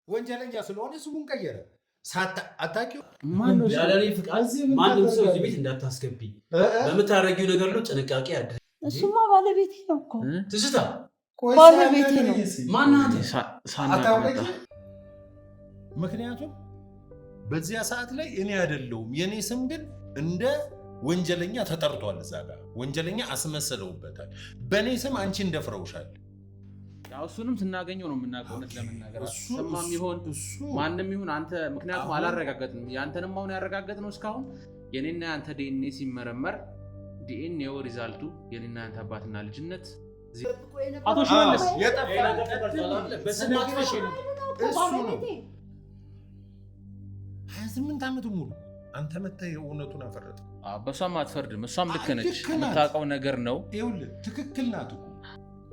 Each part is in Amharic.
ወንጀለኛ ስለሆነ ስሙን ቀየረ። አታውቂው ማነው? ያለኔ ፍቃድ ማንም ሰው እዚህ ቤት እንዳታስገቢ በምታረጊው ነገር ነው ጥንቃቄ አድርጊ። እሱማ ባለቤቴ ነው እኮ ትዝታ፣ ባለቤቴ ነው። ማናት? ምክንያቱም በዚያ ሰዓት ላይ እኔ አይደለሁም። የኔ ስም ግን እንደ ወንጀለኛ ተጠርቷል። እዛ ጋር ወንጀለኛ አስመሰለውበታል። በእኔ ስም አንቺ እንደፍረውሻል። እሱንም ስናገኘው ነው የምናውቀው። እውነት ለመናገር ሰማም ይሆን ማንም ይሁን አንተ፣ ምክንያቱም አላረጋገጥንም። ያንተንም አሁን ያረጋገጥነው እስካሁን የኔና ያንተ ዲኤንኤ ሲመረመር ዲኤንኤው ሪዛልቱ የኔና ያንተ አባትና ልጅነት አቶ ሽመልስ እሱ ነው 28 ዓመት ሙሉ አንተ መተህ እውነቱን አፈረጥክ። በሷም አትፈርድም። እሷም ልክ ነች። የምታውቀው ነገር ነው። ይኸውልህ ትክክል ናት እኮ።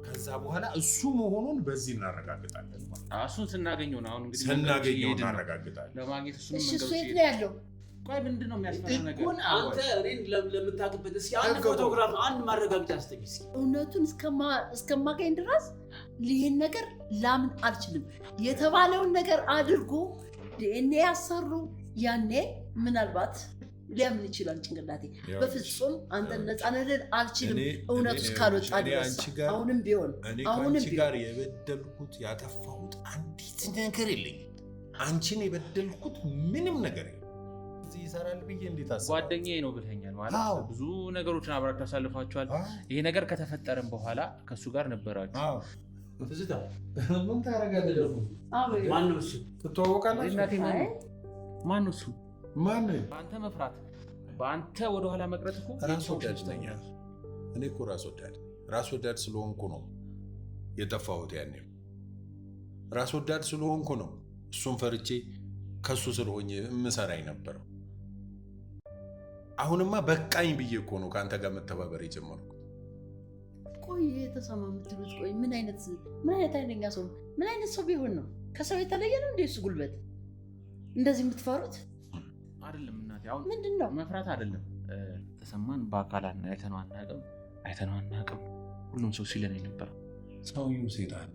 ከዛ በኋላ እሱ መሆኑን በዚህ እናረጋግጣለን። እሱን ስናገኘው ነው። አሁን እንግዲህ ስናገኘው እናረጋግጣለን። ለማግኘት እሱን መንገድ እሱ የት ነው ያለው? ቆይ ምንድን ነው የሚያስፈራ ነገር? አንተ እኔን ለምታውቅበት እስኪ አንድ ፎቶግራፍ አንድ ማረጋገጫ አስጠኝ እስኪ። እውነቱን እስከማገኝ ድረስ ይህን ነገር ላምን አልችልም። የተባለውን ነገር አድርጎ ዲኤንኤ ያሰሩ ያኔ ምናልባት ሊያምን ይችላል ጭንቅላቴ። በፍጹም አንተን ነፃ ልል አልችልም እውነቱ እስካልወጣ ድረስ። አሁንም ቢሆን ከአንቺ ጋር የበደልኩት ያጠፋሁት አንዲት ነገር የለኝም። አንቺን የበደልኩት ምንም ነገር የለም። እዚህ ይሰራል ብዬ እንዴት አስብ። ጓደኛዬ ነው ብለኸኛል ማለት ብዙ ነገሮችን አብራችሁ አሳልፋችኋል። ይሄ ነገር ከተፈጠረም በኋላ ከእሱ ጋር ነበራችሁ። ትዝታ ምን ታደርጋለህ? ማነው እሱ? ትተዋወቃላችሁ? ማነው እሱ? ማን? በአንተ መፍራት በአንተ ወደኋላ መቅረት እኮ ራስ ወዳድተኛ። እኔ እኮ ራስ ወዳድ ስለሆንኩ ነው የጠፋሁት። ያኔ ራስ ወዳድ ስለሆንኩ ነው እሱን ፈርቼ ከሱ ስለሆኜ የምሰራኝ ነበረው። አሁንማ በቃኝ ብዬ እኮ ነው ከአንተ ጋር መተባበር የጀመርኩት። ቆይ የተሰማ የምትሉት ቆይ ምን አይነት ኃይለኛ ሰው ነው? ምን አይነት ሰው ቢሆን ነው ከሰው የተለየ ነው እንዴ? እሱ ጉልበት እንደዚህ የምትፈሩት አይደለም እናቴ። አሁን ምንድን ነው መፍራት አይደለም። ተሰማን በአካል አይተነው አናውቅም። ሁሉም ሰው ሲለን ነበር። ሰውዬው ሴጣን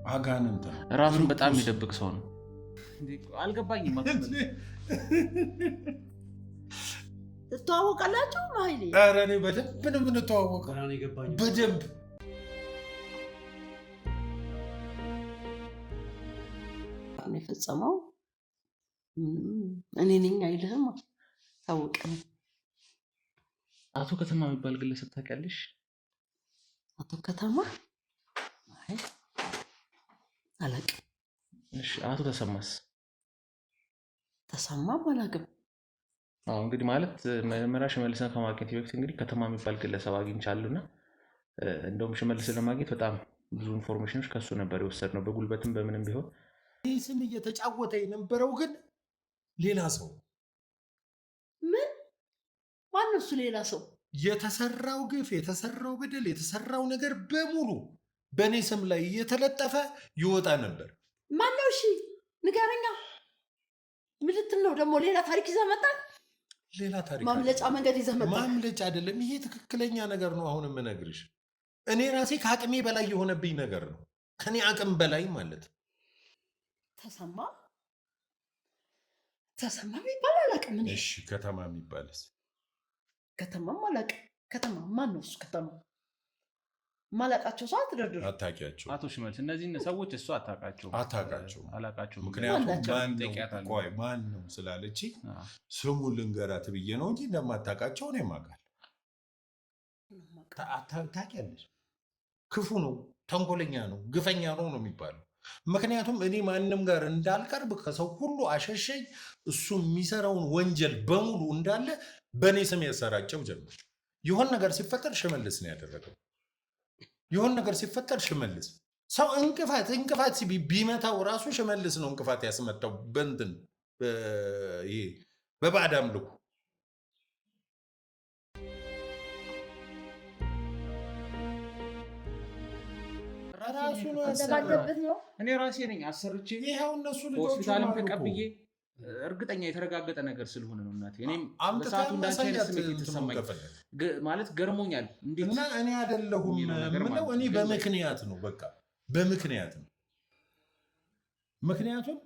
አጋንንት ነው። ራሱን በጣም የሚደብቅ ሰው ነው። አልገባኝም። ትተዋወቃላችሁ? ማይሌ ኧረ እኔ በደንብ ነው የምንተዋወቀው። በደንብ ነው የፈጸመው። እኔ ነኝ አይልህም። ታወቀ ነው። አቶ ከተማ የሚባል ግለሰብ ታውቂያለሽ? አቶ ከተማ አይ አላውቅም። እሺ አቶ ተሰማስ? ተሰማም አላውቅም። አዎ እንግዲህ ማለት መጀመሪያ ሽመልስን ከማግኘት በፊት እንግዲህ ከተማ የሚባል ግለሰብ አግኝቻለሁና እንደውም ሽመልስን ለማግኘት በጣም ብዙ ኢንፎርሜሽኖች ከሱ ነበር የወሰድነው በጉልበትም በምንም ቢሆን። ይህ ስም እየተጫወተ የነበረው ግን ሌላ ሰው። ምን? ማነው እሱ ሌላ ሰው? የተሰራው ግፍ፣ የተሰራው በደል፣ የተሰራው ነገር በሙሉ በእኔ ስም ላይ እየተለጠፈ ይወጣ ነበር። ማነው? እሺ ንገረኛ። ምን ልትል ነው ደግሞ? ሌላ ታሪክ ይዘህ መጣህ? ሌላ ታሪክ? ማምለጫ መንገድ ይዘህ መጣህ? ማምለጫ አይደለም፣ ይሄ ትክክለኛ ነገር ነው። አሁን የምነግርሽ እኔ ራሴ ከአቅሜ በላይ የሆነብኝ ነገር ነው። ከኔ አቅም በላይ ማለት ነው። ተሰማ የሚባል አላውቅም። እሺ ከተማ የሚባልስ? ከተማም አላውቅም። ከተማ ማን ነው እሱ? ከተማ ማላውቃቸው ሰው አትደርድሩ። አታውቂያቸው? አቶ ሽመልስ እነዚህን ሰዎች እሱ አታውቃቸውም? አላውቃቸውም። ምክንያቱም ማን ነው ስላለች ስሙን ልንገራት ብዬ ነው እንጂ እንደማታውቃቸው እኔ የማውቃለሁ። ታውቂያለሽ? ክፉ ነው፣ ተንኮለኛ ነው፣ ግፈኛ ነው ነው የሚባለው። ምክንያቱም እኔ ማንም ጋር እንዳልቀርብ ከሰው ሁሉ አሸሸኝ። እሱ የሚሰራውን ወንጀል በሙሉ እንዳለ በእኔ ስም ያሰራጨው ጀመር። የሆን ነገር ሲፈጠር ሽመልስ ነው ያደረገው። የሆን ነገር ሲፈጠር ሽመልስ ሰው እንቅፋት ቢመታው ራሱ ሽመልስ ነው እንቅፋት ያስመታው። በእንትን ይሄ በባዕድ አምልኮ እኔ ራሴ ነኝ አሰርቼ ይሄው እነሱ ሆስፒታልም ተቀብዬ እርግጠኛ የተረጋገጠ ነገር ስለሆነ ነው እናቴ። እኔም በሰዓቱ እንዳንቺ አይነት ስሜት የተሰማኝ ማለት ገርሞኛል። እንዴት እና እኔ አይደለሁም ምለው እኔ በምክንያት ነው፣ በቃ በምክንያት ነው። ምክንያቱም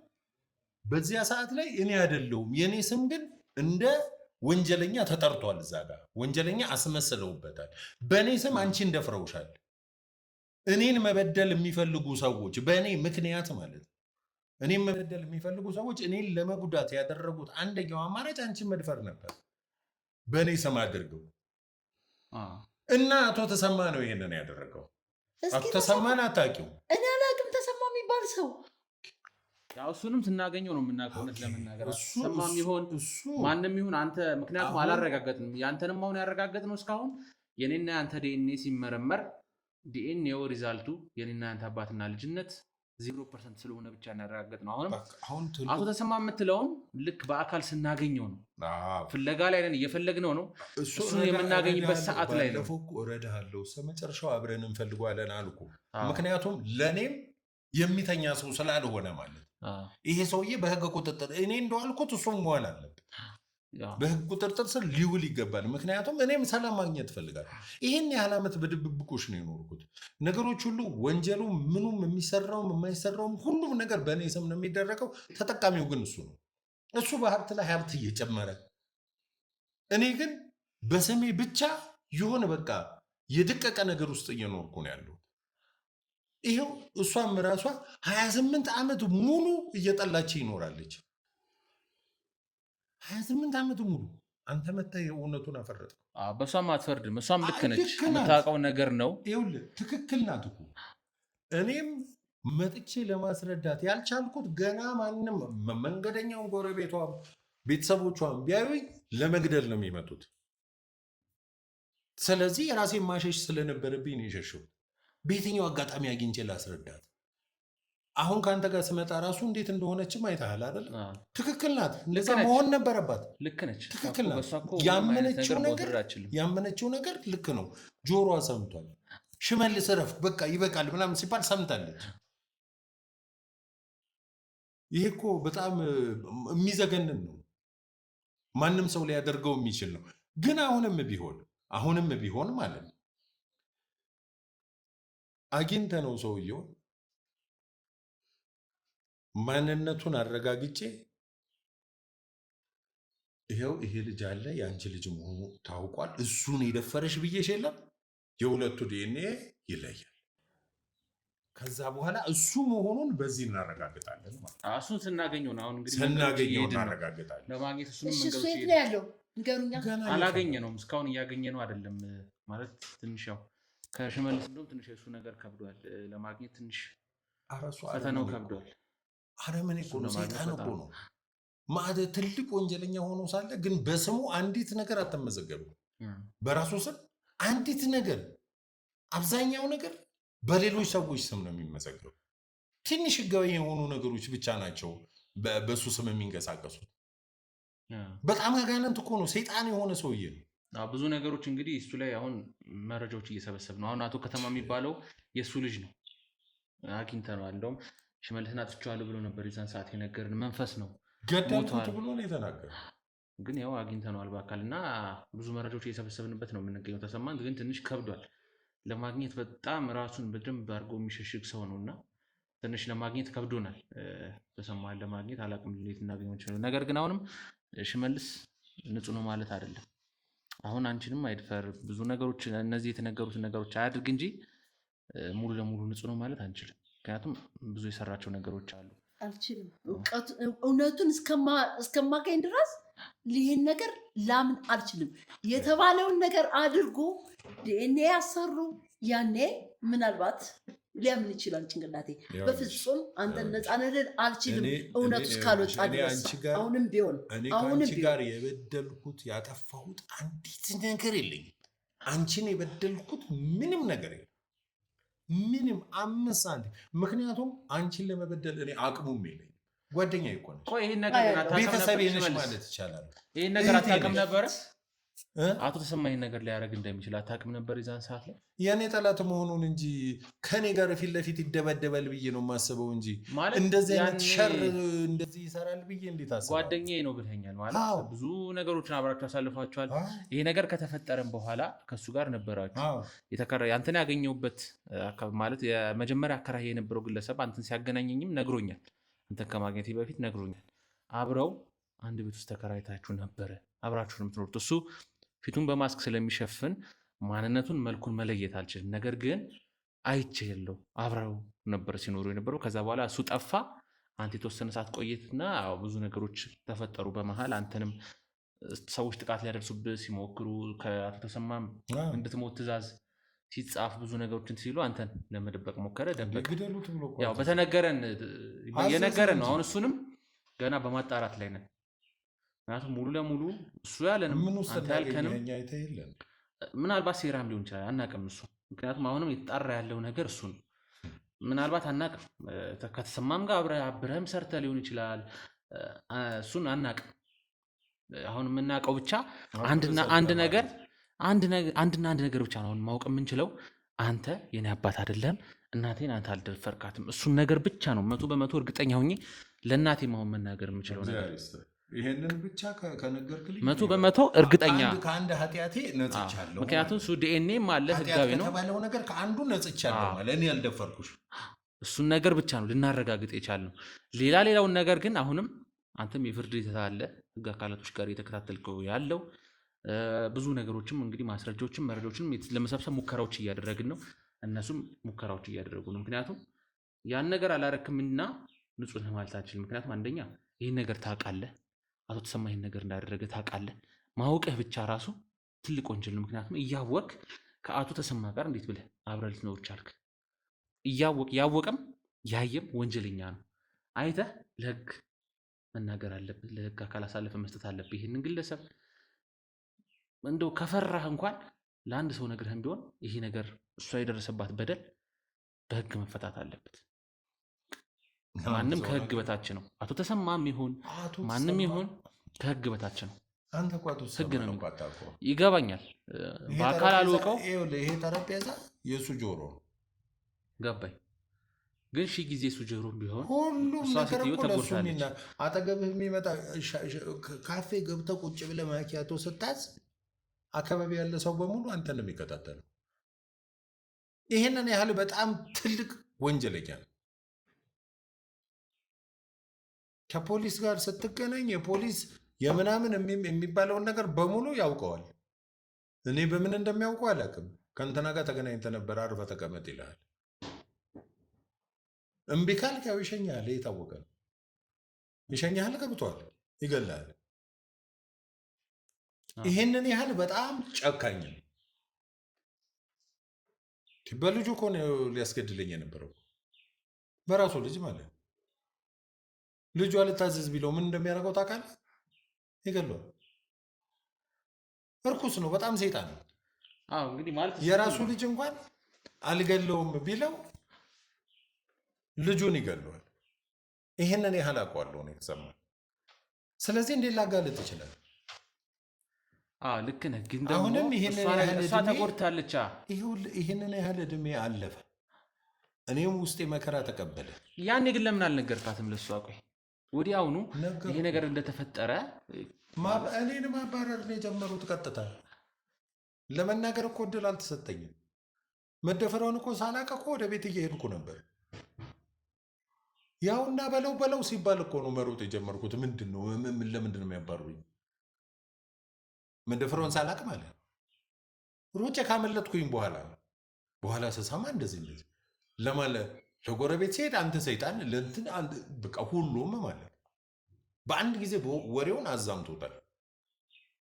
በዚያ ሰዓት ላይ እኔ አይደለሁም የኔ ስም ግን እንደ ወንጀለኛ ተጠርቷል። እዛ ጋር ወንጀለኛ አስመስለውበታል። በእኔ ስም አንቺን ደፍረውሻል። እኔን መበደል የሚፈልጉ ሰዎች በእኔ ምክንያት ማለት ነው። እኔን መበደል የሚፈልጉ ሰዎች እኔን ለመጉዳት ያደረጉት አንደኛው አማራጭ አንቺን መድፈር ነበር፣ በእኔ ስም አድርገው እና አቶ ተሰማ ነው ይሄንን ያደረገው። አቶ ተሰማን አታውቂው? እኔ አላውቅም። ተሰማ የሚባል ሰው ያው እሱንም ስናገኘው ነው የምናውቀው። እውነት ለመናገር ተሰማም ይሆን ማንም ይሁን አንተ፣ ምክንያቱም አላረጋገጥንም። ያንተንም አሁን ያረጋገጥነው እስካሁን የኔና ያንተ ዲኤንኤ ሲመረመር ዲኤንኤው ሪዛልቱ የኔና ያንተ አባትና ልጅነት 0% ስለሆነ ብቻ እናረጋገጥነው። አሁንም አቶ ተሰማ የምትለውን ልክ በአካል ስናገኘው ነው ፍለጋ ላይ ነን፣ እየፈለግነው ነው። እሱን የምናገኝበት ሰዓት ላይ ነው። እረዳሃለሁ፣ እስከመጨረሻው አብረን እንፈልገዋለን አልኩ። ምክንያቱም ለእኔም የሚተኛ ሰው ስላልሆነ ማለት ይሄ ሰውዬ በህግ ቁጥጥር እኔ እንደዋልኩት እሱም መሆን አለበት። በህግ ቁጥጥር ስር ሊውል ይገባል። ምክንያቱም እኔም ሰላም ማግኘት እፈልጋለሁ። ይህን ያህል ዓመት በድብብቆሽ ነው የኖርኩት። ነገሮች ሁሉ ወንጀሉ ምኑም የሚሰራውም የማይሰራውም ሁሉም ነገር በእኔ ስም ነው የሚደረገው። ተጠቃሚው ግን እሱ ነው። እሱ በሀብት ላይ ሀብት እየጨመረ እኔ ግን በስሜ ብቻ የሆነ በቃ የደቀቀ ነገር ውስጥ እየኖርኩ ነው ያለው። ይሄው እሷም ራሷ 28 ዓመት ሙሉ እየጠላች ይኖራለች። 28 ዓመት ሙሉ አንተ መተህ እውነቱን አፈረጥከው። በሷም አትፈርድም። እሷም ልክ ነች፣ የምታውቀው ነገር ነው። ይኸውልህ ትክክል ናት እኮ። እኔም መጥቼ ለማስረዳት ያልቻልኩት ገና ማንም መንገደኛውን ጎረቤቷም ቤተሰቦቿም ቢያዩኝ ለመግደል ነው የሚመጡት። ስለዚህ የራሴን ማሸሽ ስለነበረብኝ ነው የሸሸሁት። በየትኛው አጋጣሚ አግኝቼ ላስረዳት? አሁን ከአንተ ጋር ስመጣ ራሱ እንዴት እንደሆነችም አይተሃል አይደል? ትክክል ናት። እንደዛ መሆን ነበረባት። ልክ ነች። ትክክል ናት። ያመነችው ነገር ልክ ነው። ጆሮዋ ሰምቷል። ሽመልስ እረፍ በቃ ይበቃል ምናምን ሲባል ሰምታለች። ይሄ እኮ በጣም የሚዘገንን ነው። ማንም ሰው ሊያደርገው የሚችል ነው። ግን አሁንም ቢሆን ማለት ነው አግኝተ ነው ሰውየው ማንነቱን አረጋግጬ ይሄው ይሄ ልጅ አለ የአንቺ ልጅ መሆኑ ታውቋል፣ እሱን የደፈረሽ ብዬሽ የለም፣ የሁለቱ ዲኤንኤ ይለያል። ከዛ በኋላ እሱ መሆኑን በዚህ እናረጋግጣለን ማለት ነው። እሱን ስናገኘው ነው። አሁን እንግዲህ ስናገኘው እናረጋግጣለን። ለማግኘት እሱንም መንገዶች የት ነው ያለው? ንገሩኛ። አላገኘነውም እስካሁን፣ እያገኘ ነው አይደለም ማለት ትንሽ ያው ከሽመልስ እንደውም ትንሽ የሱ ነገር ከብዷል ለማግኘት፣ ትንሽ ፈተናው ከብዷል። አረመኔ እኮ ነው፣ ሰይጣን እኮ ነው። ማለት ትልቅ ወንጀለኛ ሆኖ ሳለ ግን በስሙ አንዲት ነገር አትመዘገብም። በራሱ ስም አንዲት ነገር፣ አብዛኛው ነገር በሌሎች ሰዎች ስም ነው የሚመዘገቡ። ትንሽ ህጋዊ የሆኑ ነገሮች ብቻ ናቸው በሱ ስም የሚንቀሳቀሱት። በጣም አጋንንት እኮ ነው፣ ሰይጣን የሆነ ሰውዬ ነው። ብዙ ነገሮች እንግዲህ እሱ ላይ አሁን መረጃዎች እየሰበሰብ ነው። አሁን አቶ ከተማ የሚባለው የእሱ ልጅ ነው፣ አግኝተነዋል። እንደውም ሽመልስን አጥቼዋለሁ ብሎ ነበር የዛን ሰዓት የነገርን። መንፈስ ነው ገደልኩት ብሎ ነው የተናገረው። ግን ያው አግኝተነዋል በአካል እና ብዙ መረጃዎች እየሰበሰብንበት ነው የምንገኘው። ተሰማን ግን ትንሽ ከብዷል ለማግኘት። በጣም ራሱን በደንብ አድርጎ የሚሸሽግ ሰው ነው እና ትንሽ ለማግኘት ከብዶናል። ተሰማን ለማግኘት አላቅም ሌት እናገኘው እንችላለን። ነገር ግን አሁንም ሽመልስ ንጹህ ነው ማለት አይደለም። አሁን አንቺንም አይድፈር፣ ብዙ ነገሮች እነዚህ የተነገሩትን ነገሮች አያድርግ እንጂ ሙሉ ለሙሉ ንጹህ ነው ማለት አንችልም። ምክንያቱም ብዙ የሰራቸው ነገሮች አሉ። አልችልም። እውነቱን እስከማገኝ ድረስ ይህን ነገር ላምን አልችልም። የተባለውን ነገር አድርጎ ዲኤንኤ ያሰሩ ያኔ ምናልባት ሊያምን ይችላል ጭንቅላቴ። በፍጹም አንተን ነፃ ልል አልችልም እውነቱ እስካልወጣ ድረስ። አሁንም ቢሆን እኔ ከአንቺ ጋር የበደልኩት ያጠፋሁት አንዲት ነገር የለኝም። አንቺን የበደልኩት ምንም ነገር የለም፣ ምንም 5 ሳንቲም። ምክንያቱም አንቺን ለመበደል እኔ አቅሙም የለኝም። ጓደኛ ይኮን ቤተሰብ ነሽ ማለት ይቻላል። ይህን ነገር አታውቅም ነበረ? አቶ ተሰማ ይህን ነገር ሊያደርግ እንደሚችል አታውቅም ነበር የዛን ሰዓት ላይ? የእኔ ጠላት መሆኑን እንጂ ከኔ ጋር ፊት ለፊት ይደበደባል ብዬ ነው የማስበው እንጂ እንደዚህ አይነት ሸር እንደዚህ ይሰራል ብዬ እንዴት አስባለሁ? ጓደኛዬ ነው ብለኸኛል ማለት ብዙ ነገሮችን አብራችሁ አሳልፋችኋል። ይሄ ነገር ከተፈጠረም በኋላ ከእሱ ጋር ነበራችሁ። አንተን ያገኘሁበት ማለት የመጀመሪያ አከራይ የነበረው ግለሰብ አንተን ሲያገናኘኝም ነግሮኛል። አንተን ከማግኘቴ በፊት ነግሮኛል። አብረው አንድ ቤት ውስጥ ተከራይታችሁ ነበረ፣ አብራችሁ ነው የምትኖሩት። እሱ ፊቱን በማስክ ስለሚሸፍን ማንነቱን መልኩን መለየት አልችልም። ነገር ግን አይቼ የለው አብረው ነበር ሲኖሩ የነበረው። ከዛ በኋላ እሱ ጠፋ። አንተ የተወሰነ ሰዓት ቆየትና ብዙ ነገሮች ተፈጠሩ በመሀል። አንተንም ሰዎች ጥቃት ሊያደርሱብህ ሲሞክሩ ከአቶ ተሰማም እንድትሞት ትእዛዝ ሲጻፍ ብዙ ነገሮችን ሲሉ አንተን ለመደበቅ ሞከረ። ደበቅ ያው በተነገረን የነገረን ነው። አሁን እሱንም ገና በማጣራት ላይ ነን። ምክንያቱም ሙሉ ለሙሉ እሱ ያለንም አንተ ያልከንም ምናልባት ሴራም ሊሆን ይችላል፣ አናቅም እሱ። ምክንያቱም አሁንም የተጣራ ያለው ነገር እሱ ነው። ምናልባት አናቅም፣ ከተሰማም ጋር አብረህም ሰርተህ ሊሆን ይችላል። እሱን አናቅም። አሁን የምናውቀው ብቻ አንድና አንድ ነገር ብቻ ነው አሁን ማወቅ የምንችለው። አንተ የኔ አባት አይደለም፣ እናቴን አንተ አልደፈርካትም። እሱን ነገር ብቻ ነው 100% እርግጠኛ ሆኜ ለእናቴ ማሆን መናገር የምችለው ነገር። ይሄንን ብቻ ከነገርክልኝ 100% እርግጠኛ ከአንድ ኃጢአቴ ነጽቻለሁ። ምክንያቱም እሱ ዲኤንኤም አለ፣ ህጋዊ ነው ከተባለው ነገር ከአንዱ ነጽቻለሁ ማለት እኔ ያልደፈርኩሽ። እሱን ነገር ብቻ ነው ልናረጋግጥ የቻልነው። ሌላውን ነገር ግን አሁንም አንተም የፍርድ ሂደት አለ፣ ህግ አካላቶች ጋር የተከታተልከው ያለው ብዙ ነገሮችም እንግዲህ ማስረጃዎችም መረጃዎችም ለመሰብሰብ ሙከራዎች እያደረግን ነው። እነሱም ሙከራዎች እያደረጉ ነው። ምክንያቱም ያን ነገር አላረክምና ንጹህ ነህ ማለት አልችልም። ምክንያቱም አንደኛ ይህን ነገር ታውቃለህ፣ አቶ ተሰማ ይህን ነገር እንዳደረገ ታውቃለህ። ማወቅህ ብቻ ራሱ ትልቅ ወንጀል ነው። ምክንያቱም እያወቅ ከአቶ ተሰማ ጋር እንዴት ብለህ አብረህ ልትኖር ቻልክ? ያወቀም ያየም ወንጀለኛ ነው። አይተህ ለህግ መናገር አለብህ፣ ለህግ አካል አሳልፈህ መስጠት አለብህ። ይህንን ግለሰብ እንደው ከፈራህ እንኳን ለአንድ ሰው ነግረህም ቢሆን ይሄ ነገር እሷ የደረሰባት በደል በህግ መፈታት አለበት። ማንም ከህግ በታች ነው። አቶ ተሰማም ይሁን ማንም ይሁን ከህግ በታች ነው። ህግ ነው። ይገባኛል። በአካል አልወቀው። ይሄ ጠረጴዛ የእሱ ጆሮ ገባኝ። ግን ሺህ ጊዜ እሱ ጆሮ ቢሆን ሁሉም ነገር እኮ ለእሱ አጠገብህ የሚመጣ ካፌ ገብተህ ቁጭ ብለህ ማኪያቶ ስታዝ አካባቢ ያለ ሰው በሙሉ አንተን ነው የሚከታተለው። ይሄንን ያህል በጣም ትልቅ ወንጀለኛ ነው። ከፖሊስ ጋር ስትገናኝ የፖሊስ የምናምን የሚባለውን ነገር በሙሉ ያውቀዋል። እኔ በምን እንደሚያውቀው አላውቅም። ከእንትና ጋር ተገናኝተህ ነበር፣ አርፈህ ተቀመጥ ይልሃል። እምቢ ካልክ ያው ይሸኛል። የታወቀ ነው። ይሸኛል፣ ገብቷል፣ ይገላል። ይሄንን ያህል በጣም ጨካኝ ነው። በልጁ እኮ ነው ሊያስገድለኝ የነበረው፣ በራሱ ልጅ ማለት ነው። ልጁ አልታዘዝ ቢለው ምን እንደሚያደርገው ታውቃለህ? ይገለዋል። እርኩስ ነው፣ በጣም ሰይጣን ነው። እንግዲህ ማለት የራሱ ልጅ እንኳን አልገለውም ቢለው ልጁን ይገለዋል። ይሄንን ያህል አውቀዋለሁ ነው የተሰማው። ስለዚህ እንዴት ላጋለጥ ይችላል? ልክ ነህ። ግን ደግሞ እሷ ተጎድታለች። ይህንን ያህል ዕድሜ አለፈ፣ እኔም ውስጤ መከራ ተቀበለ። ያኔ ግን ለምን አልነገርካትም ለእሷ? ቆይ ወዲያውኑ ይሄ ነገር እንደተፈጠረ እኔን ማባረር ነው የጀመሩት። ቀጥታ ለመናገር እኮ እድል አልተሰጠኝም። መደፈረውን እኮ ሳላውቅ እኮ ወደ ቤት እየሄድኩ ነበር። ያውና በለው ሲባል እኮ ነው መሮጥ የጀመርኩት። ምንድን ነው ለምንድን ነው የሚያባሩኝ? መደፈረውን ሳላውቅ ማለት ሩጬ ካመለጥኩኝ በኋላ ስሰማ እንደዚህ ለማለት ለጎረቤት ሲሄድ አንተ ሰይጣን ለእንትን በቃ ሁሉም ማለት በአንድ ጊዜ ወሬውን አዛምቶታል።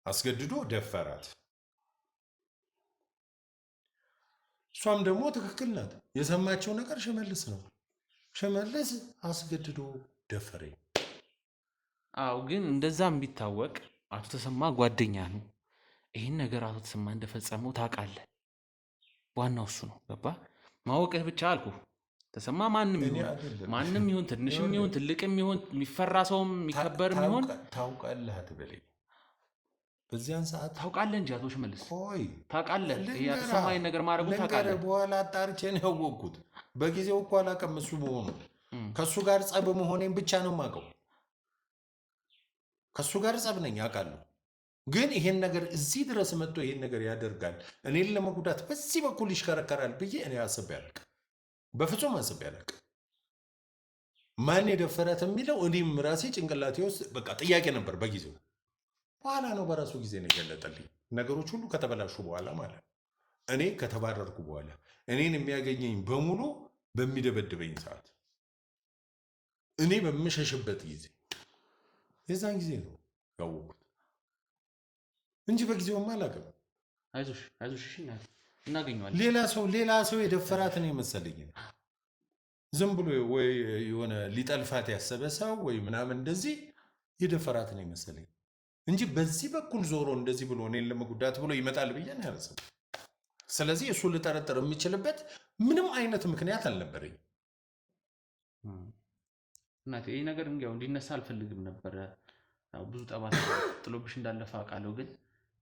አስገድዶ ደፈራት። እሷም ደግሞ ትክክል ናት። የሰማቸው ነገር ሽመልስ ነው። ሽመልስ አስገድዶ ደፈረኝ። ግን እንደዛም ቢታወቅ አቶ ተሰማ ጓደኛ ነው። ይህን ነገር አቶ ተሰማ እንደፈጸመው ታውቃለህ። ዋናው እሱ ነው። ገባ? ማወቅህ ብቻ አልኩ። ተሰማ ማንም ይሁን ትንሽም ይሁን ትልቅም ይሁን የሚፈራ ሰውም የሚከበርም ይሁን ታውቃለህ አትበለኝ። በዚያን ሰዓት ታውቃለህ እንጂ አቶ ሽመልስ ታውቃለህ። ተሰማ ይህን ነገር ማድረጉን ታውቃለህ። በኋላ አጣርቼ ነው ያወቅኩት። በጊዜው እኮ አላውቅም እሱ መሆኑ። ከእሱ ጋር ጸብ መሆኔን ብቻ ነው የማውቀው። ከእሱ ጋር ጸብ ነኝ አውቃለሁ። ግን ይሄን ነገር እዚህ ድረስ መጥቶ ይሄን ነገር ያደርጋል፣ እኔን ለመጉዳት በዚህ በኩል ይሽከረከራል ብዬ እኔ አስቤ አላውቅም። በፍጹም አስቤ አላውቅም። ማን የደፈራት የሚለው እኔም ራሴ ጭንቅላቴ ውስጥ በቃ ጥያቄ ነበር በጊዜው። በኋላ ነው በራሱ ጊዜ ነው የገለጠልኝ። ነገሮች ሁሉ ከተበላሹ በኋላ ማለት ነው። እኔ ከተባረርኩ በኋላ እኔን የሚያገኘኝ በሙሉ በሚደበድበኝ ሰዓት፣ እኔ በምሸሽበት ጊዜ የዛን ጊዜ ነው ያወቁት እንጂ በጊዜውማ አላውቅም። አይዞሽ አይዞሽ፣ እሺ እናገኘዋለን። ሌላ ሰው የደፈራት ነው የመሰለኝ። ዝም ብሎ ወይ የሆነ ሊጠልፋት ያሰበ ሰው ወይ ምናምን እንደዚህ የደፈራት ነው የመሰለኝ እንጂ በዚህ በኩል ዞሮ እንደዚህ ብሎ እኔን ለመጉዳት ብሎ ይመጣል ብዬ ነው ያሰብኩት። ስለዚህ እሱ ልጠረጥር የሚችልበት ምንም አይነት ምክንያት አልነበረኝ። እናቴ ይህ ነገር እንዲነሳ አልፈልግም ነበረ። ብዙ ጠባት ጥሎብሽ እንዳለፈ አውቃለሁ፣ ግን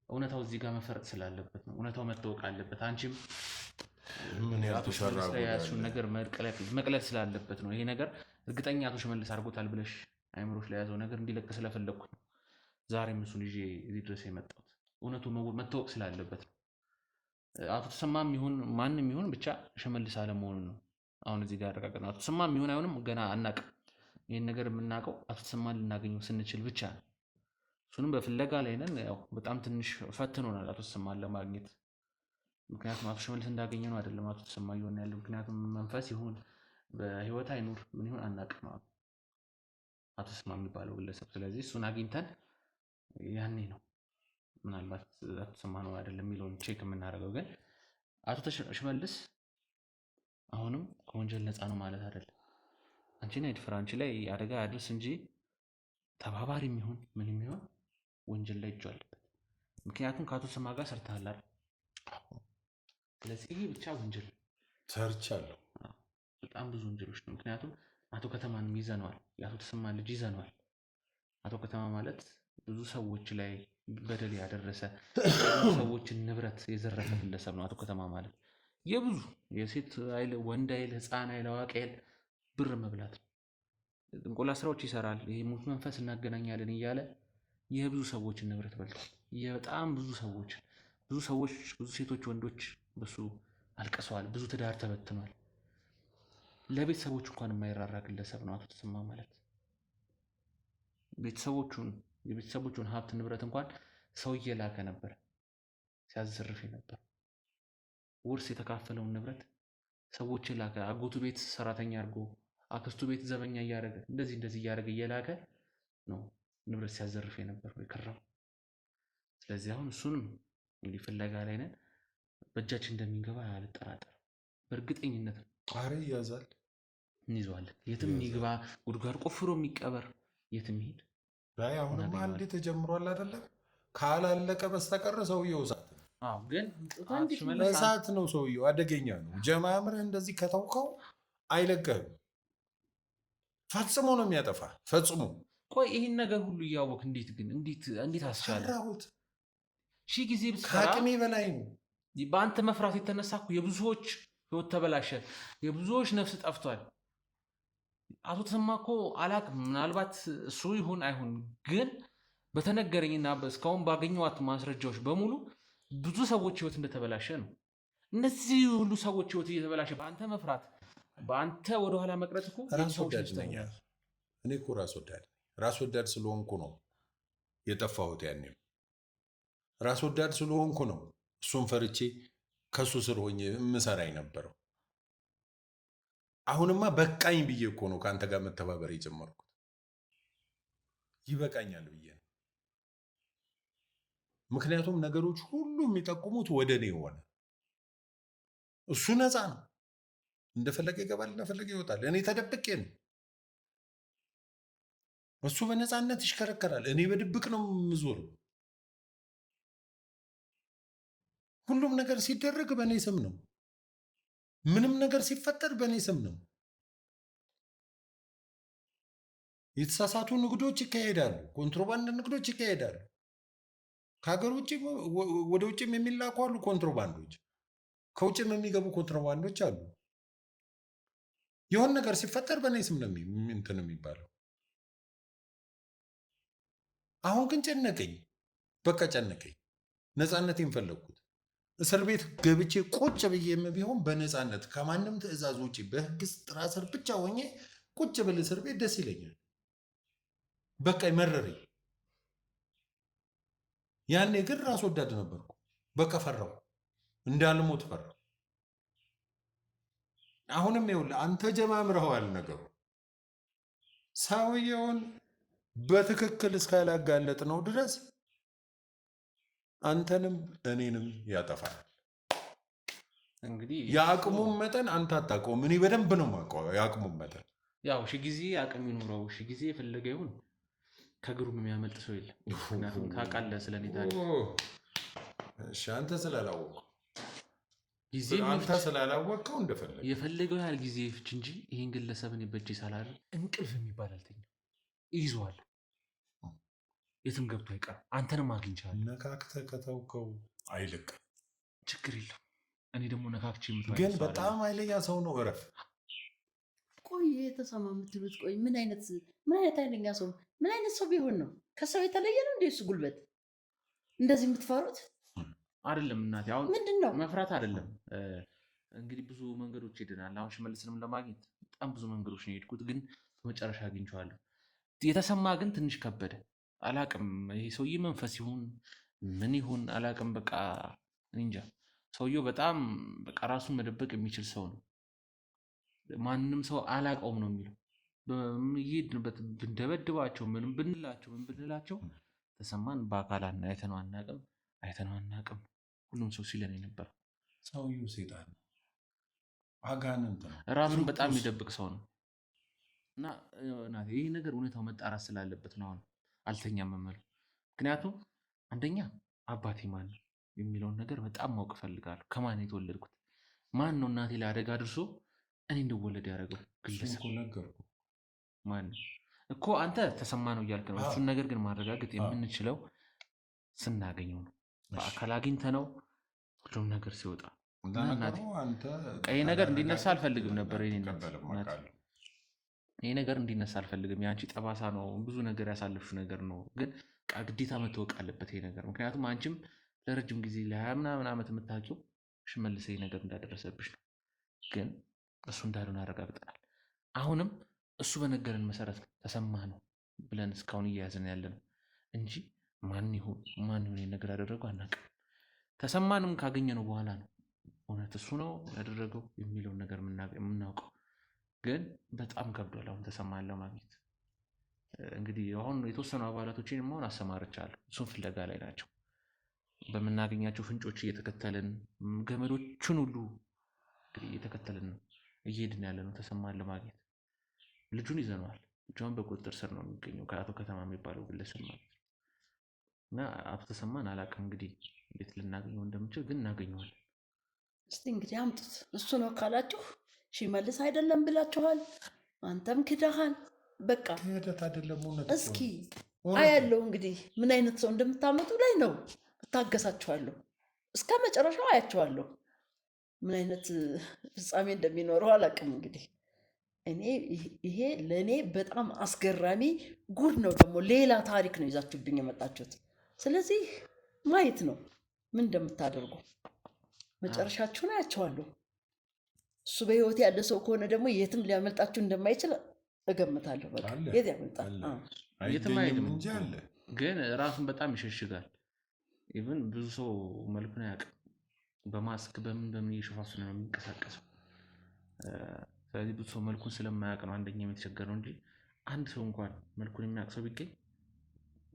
እውነታው እዚህ ጋር መፈረጥ ስላለበት ነው። እውነታው መታወቅ አለበት። አንቺም ምን ያልተሻራሱን ነገር መቅለል ስላለበት ነው። ይሄ ነገር እርግጠኛ አቶ ሽመልስ አድርጎታል ብለሽ አይምሮሽ ላይ ያዘው ነገር እንዲለቅ ስለፈለግኩ ነው ዛሬም እሱን ይዤ እዚህ ድረስ የመጣሁት። እውነቱ መታወቅ ስላለበት ነው። አቶ ተሰማም ይሁን ማንም ይሁን ብቻ ሽመልስ አለመሆኑን ነው አሁን እዚህ ጋር ያረጋገጥነው። አቶ ተሰማም ይሁን አይሆንም ገና አናውቅም። ይህን ነገር የምናውቀው አቶ ተሰማን ልናገኘው ስንችል ብቻ ነው። እሱንም በፍለጋ ላይ ነን። ያው በጣም ትንሽ ፈትኖናል አቶ ተሰማን ለማግኘት። ምክንያቱም አቶ ሽመልስ እንዳገኘ ነው አይደለም አቶ ተሰማ እየሆነ ያለው። ምክንያቱም መንፈስ ይሁን በህይወት አይኑር ምን ይሁን አናውቅም አቶ ተሰማ የሚባለው ግለሰብ። ስለዚህ እሱን አግኝተን ያኔ ነው ምናልባት አቶ ተሰማ ነው አይደለም የሚለውን ቼክ የምናደርገው። ግን አቶ ሽመልስ አሁንም ከወንጀል ነፃ ነው ማለት አይደለም። አንቺን አይድፈር፣ አንቺ ላይ አደጋ ያድርስ እንጂ ተባባሪ የሚሆን ምን የሚሆን ወንጀል ላይ እጁ አለበት። ምክንያቱም ከአቶ ተሰማ ጋር ሰርተሃል አይደል? ስለዚህ ይሄ ብቻ ወንጀል ሰርቻለሁ። በጣም ብዙ ወንጀሎች ነው። ምክንያቱም አቶ ከተማንም ይዘነዋል፣ የአቶ ተሰማ ልጅ ይዘነዋል። አቶ ከተማ ማለት ብዙ ሰዎች ላይ በደል ያደረሰ ሰዎችን ንብረት የዘረፈ ግለሰብ ነው። አቶ ከተማ ማለት የብዙ የሴት አይል ወንድ አይል ህፃን አይል አዋቂ አይል ብር መብላት ነው። ጥንቆላ ስራዎች ይሰራል። ይሄ ሙት መንፈስ እናገናኛለን እያለ የብዙ ሰዎችን ንብረት በልቷል። በጣም ብዙ ሰዎች ብዙ ሴቶች ወንዶች በሱ አልቀሰዋል። ብዙ ትዳር ተበትኗል። ለቤተሰቦቹ እንኳን የማይራራ ግለሰብ ነው አቶ ተሰማ ማለት። የቤተሰቦቹን ሀብት ንብረት እንኳን ሰው እየላከ ነበር ሲያዘርፍ ነበር። ውርስ የተካፈለውን ንብረት ሰዎች ላከ። አጎቱ ቤት ሰራተኛ አድርጎ አክስቱ ቤት ዘበኛ እያደረገ እንደዚህ እያደረገ እየላከ ነው ንብረት ሲያዘርፍ ነበር የከረመው። ስለዚህ አሁን እሱንም እንግዲህ ፍለጋ ላይ ነን። በእጃችን እንደሚገባ አልጠራጠርም፣ በእርግጠኝነት ነው። ኧረ ይያዛል፣ እንይዘዋለን። የትም ይግባ፣ ጉድጓድ ቆፍሮ የሚቀበር የትም ይሄድ። አሁንም አንዴ ተጀምሯል አይደለም? ካላለቀ በስተቀር ሰውየው እሳት ነው። ግን እሳት ነው ሰውየው፣ አደገኛ ነው። ጀማምረህ እንደዚህ ከተውከው አይለቀህም። ፈጽሞ ነው የሚያጠፋ፣ ፈጽሞ። ቆይ ይህን ነገር ሁሉ እያወቅ እንዴት አስቻለ? ሺህ ጊዜ ከአቅሜ በላይ ነው። በአንተ መፍራት የተነሳ የብዙዎች ህይወት ተበላሸ፣ የብዙዎች ነፍስ ጠፍቷል። አቶ ተሰማ እኮ አላቅም፣ ምናልባት እሱ ይሁን አይሁን፣ ግን በተነገረኝና እስካሁን ባገኘኋት ማስረጃዎች በሙሉ ብዙ ሰዎች ህይወት እንደተበላሸ ነው። እነዚህ ሁሉ ሰዎች ህይወት እየተበላሸ በአንተ መፍራት፣ በአንተ ወደኋላ መቅረት እኮ ራስ ወዳድ ነኝ። እኔ እኮ ራስ ወዳድ ስለሆንኩ ነው የጠፋሁት። ያኔም ራስ ወዳድ ስለሆንኩ ነው እሱን ፈርቼ ከሱ ስር ሆኜ የምሰራ የነበረው። አሁንማ በቃኝ ብዬ እኮ ነው ከአንተ ጋር መተባበር የጀመርኩት። ይበቃኛል ብዬ ነው። ምክንያቱም ነገሮች ሁሉ የሚጠቁሙት ወደ እኔ ሆነ። እሱ ነፃ ነው፣ እንደፈለገ ይገባል፣ እንደፈለገ ይወጣል። እኔ ተደብቄ ነው። እሱ በነፃነት ይሽከረከራል፣ እኔ በድብቅ ነው የምዞረው። ሁሉም ነገር ሲደረግ በእኔ ስም ነው። ምንም ነገር ሲፈጠር በእኔ ስም ነው። የተሳሳቱ ንግዶች ይካሄዳሉ፣ ኮንትሮባንድ ንግዶች ይካሄዳሉ። ከሀገር ውጭ ወደ ውጭም የሚላኩ አሉ ኮንትሮባንዶች፣ ከውጭም የሚገቡ ኮንትሮባንዶች አሉ። የሆነ ነገር ሲፈጠር በእኔ ስም ነው እንትን የሚባለው። አሁን ግን ጨነቀኝ፣ በቃ ጨነቀኝ። ነፃነቴን ፈለግኩት። እስር ቤት ገብቼ ቁጭ ብዬም ቢሆን በነፃነት ከማንም ትዕዛዝ ውጭ በህግ ጥላ ስር ብቻ ሆኜ ቁጭ ብል እስር ቤት ደስ ይለኛል። በቃ መረረኝ። ያኔ ግን ራስ ወዳድ ነበርኩ። በቃ ፈራው፣ እንዳልሞት ፈራው። አሁንም ይኸውልህ አንተ ጀማምረኸዋል ነገሩ። ሰውየውን በትክክል እስካላጋለጥ ነው ድረስ አንተንም እኔንም ያጠፋል። እንግዲህ የአቅሙን መጠን አንተ አታውቀውም። እኔ በደንብ ነው የማውቀው የአቅሙን መጠን። ያው ሺህ ጊዜ አቅም ይኑረው፣ ሺህ ጊዜ የፈለገ ይሁን፣ ከእግሩም የሚያመልጥ ሰው የለም። ምክንያቱም ታውቃለህ ስለኔ ታሪክ። እሺ አንተ ስላላወቅኸው አንተ ስላላወቅኸው እንደፈለገ የፈለገው ያህል ጊዜ ፍች እንጂ ይህን ግለሰብን በእጄ ሳላደርግ እንቅልፍ የሚባል አልተኛም። ይይዘዋለሁ፣ የትም ገብቶ አይቀርም። አንተንም አግኝቻለሁ። ነካክተህ ከተውከው አይልቅም። ችግር የለም። እኔ ደግሞ ነካክቼ ግን በጣም ኃይለኛ ሰው ነው። እረፍ። ቆይ የተሰማ የምትሉት ቆይ ምን አይነት ኃይለኛ ሰው ነው? ምን አይነት ሰው ቢሆን ነው ከሰው የተለየ ነው እንደ እሱ ጉልበት እንደዚህ የምትፈሩት? አይደለም እናቴ፣ አሁን ምንድን ነው መፍራት አይደለም። እንግዲህ ብዙ መንገዶች ሄደናል። አሁን ሽመልስንም ለማግኘት በጣም ብዙ መንገዶች ነው የሄድኩት፣ ግን በመጨረሻ አግኝቼዋለሁ። የተሰማ ግን ትንሽ ከበደ። አላቅም፣ ይሄ ሰውዬ መንፈስ ይሁን ምን ይሁን አላቅም። በቃ እንጃ። ሰውየው በጣም በቃ ራሱን መደበቅ የሚችል ሰው ነው። ማንም ሰው አላቀውም ነው የሚለው። በየሄድንበት ብንደበድባቸው ምንም ብንላቸው ተሰማን በአካል አይተነው አናቅም። ሁሉም ሰው ሲለን ነበር። ሰውየው ሴጣን ነው፣ አጋንንት ነው። ራሱን በጣም የሚደብቅ ሰው ነው። እና ይህ ነገር እውነታው መጣራት ስላለበት ነው አሁን አልተኛም የምለው። ምክንያቱም አንደኛ አባቴ ማን ነው የሚለውን ነገር በጣም ማወቅ እፈልጋለሁ። ከማን የተወለድኩት? ማን ነው እናቴ ላይ አደጋ አድርሶ እኔ እንድወለድ ያደረገው ግለሰብ? ማን እኮ አንተ ተሰማ ነው እያልክ ነው። እሱን ነገር ግን ማረጋገጥ የምንችለው ስናገኘው ነው። በአካል አግኝተነው ሁሉም ነገር ሲወጣ። ይሄ ነገር እንዲነሳ አልፈልግም ነበር። ይሄ ነገር እንዲነሳ አልፈልግም። የአንቺ ጠባሳ ነው፣ ብዙ ነገር ያሳለፍሽው ነገር ነው። ግን ግዴታ መታወቅ አለበት ይሄ ነገር። ምክንያቱም አንቺም ለረጅም ጊዜ ለ20 ምናምን ዓመት የምታውቂው ሽመልስ ይሄ ነገር እንዳደረሰብሽ ነው። ግን እሱ እንዳልሆነ አረጋግጠናል። አሁንም እሱ በነገረን መሰረት ተሰማ ነው ብለን እስካሁን እያያዝን ያለ ነው እንጂ ማን ይሁን ይሄን ነገር ያደረገው አናውቅም። ተሰማንም ካገኘነው በኋላ ነው እውነት እሱ ነው ያደረገው የሚለውን ነገር የምናውቀው። ግን በጣም ከብዷል አሁን ተሰማን ለማግኘት። እንግዲህ አሁን የተወሰኑ አባላቶችን አሁን አሰማርቻለሁ። እሱን ፍለጋ ላይ ናቸው። በምናገኛቸው ፍንጮች እየተከተልን ገመዶችን ሁሉ እንግዲህ እየተከተልን ነው እየሄድን ያለ ነው ተሰማን ለማግኘት። ልጁን ይዘነዋል። ልጁን በቁጥጥር ስር ነው የሚገኘው ከአቶ ከተማ የሚባለው ግለሰብ ማለት ነው። እና አቶ ተሰማን አላውቅም እንግዲህ እንዴት ልናገኘው እንደምንችል፣ ግን እናገኘዋለን። እስቲ እንግዲህ አምጡት። እሱ ነው ካላችሁ ሽመልስ አይደለም ብላችኋል። አንተም ክደሃል። በቃ ክህደት አይደለም እውነት። እስኪ አያለው እንግዲህ ምን አይነት ሰው እንደምታመጡ ላይ ነው። እታገሳችኋለሁ፣ እስከ መጨረሻው አያችኋለሁ። ምን አይነት ፍጻሜ እንደሚኖረው አላውቅም። እንግዲህ ይሄ ለእኔ በጣም አስገራሚ ጉድ ነው። ደግሞ ሌላ ታሪክ ነው ይዛችሁብኝ የመጣችሁት። ስለዚህ ማየት ነው ምን እንደምታደርጉ። መጨረሻችሁን አያችኋለሁ። እሱ በህይወት ያለ ሰው ከሆነ ደግሞ የትም ሊያመልጣችሁ እንደማይችል እገምታለሁ። በቃ የት ያመልጣል? የትም አይሄድም እንጂ አለ። ግን ራሱን በጣም ይሸሽጋል። ኢቭን ብዙ ሰው መልኩን አያውቅም። በማስክ በምን እየሸፋፍነ ነው የሚንቀሳቀሰው። ስለዚህ ብዙ ሰው መልኩን ስለማያውቅ ነው አንደኛ የተቸገረው እንጂ አንድ ሰው እንኳን መልኩን የሚያውቅ ሰው ቢገኝ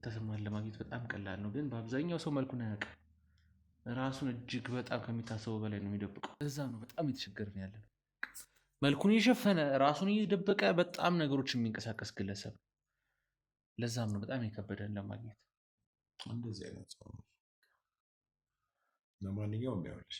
ተሰማን ለማግኘት በጣም ቀላል ነው። ግን በአብዛኛው ሰው መልኩን አያውቅም። ራሱን እጅግ በጣም ከሚታሰበው በላይ ነው የሚደብቀው። እዛ ነው በጣም የተቸገርን ያለ ነው። መልኩን እየሸፈነ ራሱን እየደበቀ በጣም ነገሮች የሚንቀሳቀስ ግለሰብ። ለዛም ነው በጣም የከበደን ለማግኘት። እንደዚህ አይነት ሰው ነው። ለማንኛውም ያውልሽ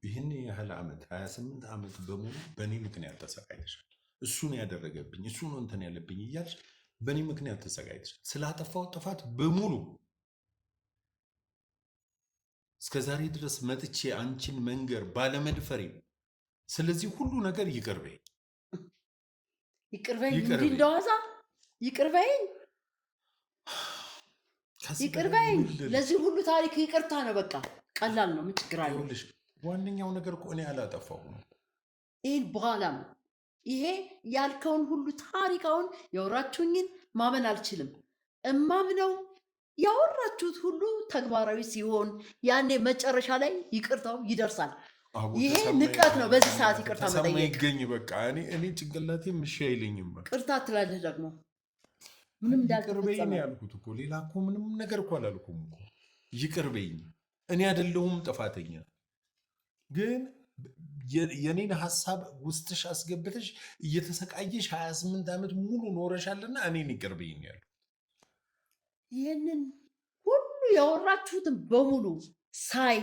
ይህን ያህል ዓመት 28 ዓመት በሙሉ በእኔ ምክንያት ተሰቃይተሻል። እሱ ነው ያደረገብኝ፣ እሱ ነው እንትን ያለብኝ እያልሽ በእኔ ምክንያት ተሰቃይተሻል። ስላጠፋው ጥፋት በሙሉ እስከዛሬ ድረስ መጥቼ አንቺን መንገር ባለመድፈሬ፣ ስለዚህ ሁሉ ነገር ይቅር በይኝ። ይቅር በይኝ እንዲህ እንደዋዛ ይቅር በይኝ፣ ይቅር በይኝ። ለዚህ ሁሉ ታሪክ ይቅርታ ነው በቃ ቀላል ነው። ምን ችግር አለው? ዋነኛው ነገር እኮ እኔ አላጠፋሁም። ይህን በኋላ ነው ይሄ ያልከውን ሁሉ ታሪካውን ያወራችሁኝን ማመን አልችልም። እማምነው ያወራችሁት ሁሉ ተግባራዊ ሲሆን ያኔ መጨረሻ ላይ ይቅርታው ይደርሳል። ይሄ ንቀት ነው። በዚህ ሰዓት ይቅርታ መጠየቅ ይገኝ በቃ እኔ ጭንቅላቴ ምሽ አይለኝም። ቅርታ ትላለህ ደግሞ ምንም እንዳልተፈጸመ ያልኩት እኮ ሌላ እኮ ምንም ነገር እኮ አላልኩም እኮ። ይቅር በይኝ፣ እኔ አይደለሁም ጥፋተኛ። ግን የኔን ሀሳብ ውስጥሽ አስገብተሽ እየተሰቃየሽ 28 ዓመት ሙሉ ኖረሻልና እኔን ይቅር በይኝ ያልኩት። ይህንን ሁሉ ያወራችሁትን በሙሉ ሳይ